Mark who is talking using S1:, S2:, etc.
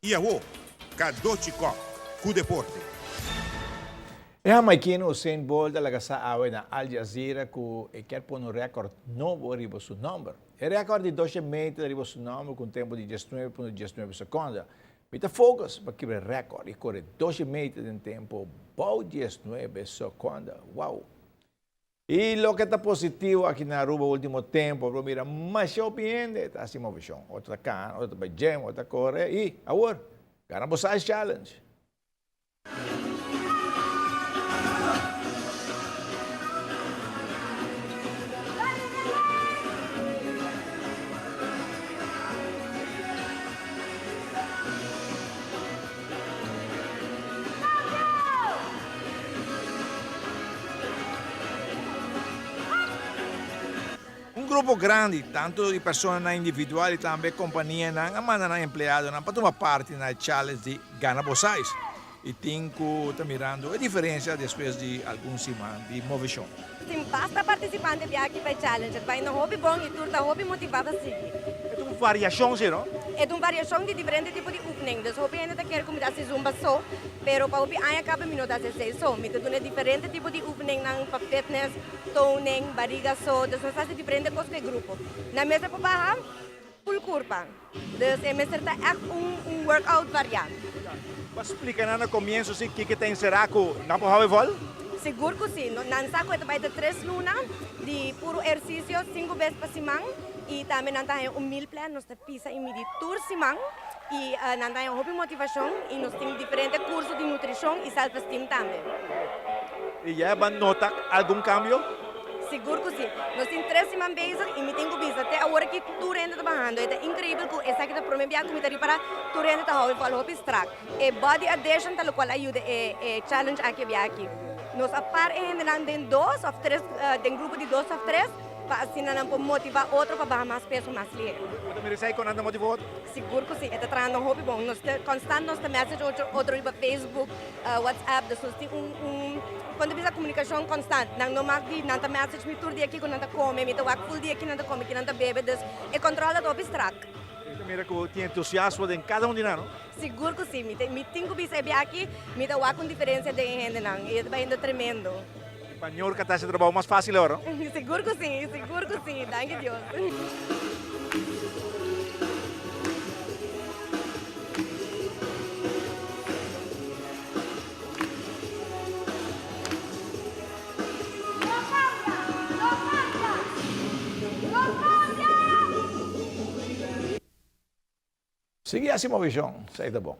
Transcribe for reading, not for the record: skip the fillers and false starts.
S1: Iawo, Kadochiko, ku deporte.
S2: E a Maikino Usain Bolt talaga sa away na Al Jazeera ku quer pôr no recorde novo arriba su numero. E recorde de 12 metros arriba su numero com tempo de 19,19 secondi. Mita focus para quebrar recorde e corre 12 metros em tempo bom 19 secondi. Wow! E lo que está positivo aqui na Aruba último tempo, pero mira, mais opinião, está assim uma visão. Outra can, outra vai gem, outra corre e agora, ganha size challenge.
S3: Un grupo grande, tanto di persone individuali, também companhia, não mandam empregado, não para tomar parte na challenge de Gana Bosais. E tenho que estar mirando a diferença depois de alguns semanas de movição.
S4: Sim, basta participante aqui para challenge, vai no hobby bom e turta hobby motivada a seguir.
S3: É uma variação, não?
S4: É uma variação de diferentes tipos de opening. Então, hobby ainda quer começar a zumba só, pero para hobby ainda acaba minuto a ser só. Então, tem diferentes tipos de opening para fitness, toning, barriga só, então nós fazemos diferentes coisas de grupo. Na mesa para barra, full curva. Então, é mesmo workout variado.
S3: Mas explica no começo o que tem será que não pode haver.
S4: Seguro que sim. Nós saco vai ter 3 lunas de puro exercício, 5 vezes para semana. E também nós temos meal plan, nós pisa e medir tour semana. E nós temos hobby motivação e nós temos diferentes cursos de nutrição e self-esteem também.
S3: E já vai notar algum cambio?
S4: Seguro que sim. Nós temos 3 semanas bezig e me tenho visto até agora que tu rende trabalhando. É incrível que essa aqui é a primeira vez que me tenho para tu rende trabalhando para o hobby track. E body addition tal qual ajuda é challenge aqui. Nós a par em 2 ou 3, em grupo de 2 ou 3, para assim não motivar outro para baixar mais peso, mais ligeiro.
S3: Você me diz quando anda motivado?
S4: Seguro que sim. É trabalhando um hobby bom. Nós constante nós message outro para Facebook, WhatsApp, nós temos quando bisa comunicação constante, não magdi, não tá message me tur dia aqui quando não come, me tá full dia aqui não come, que não tá bebe, dus é controla do abstract.
S3: Mira que tem entusiasmo em cada de nós, não?
S4: Seguro que sim, me tenho bisa aqui, me tá com diferença de gente não, e vai indo tremendo.
S3: Espanhol que está se trabalhando mais fácil agora?
S4: Seguro que sim, danke Deus.
S2: Sige assim uma visão, sai da bom.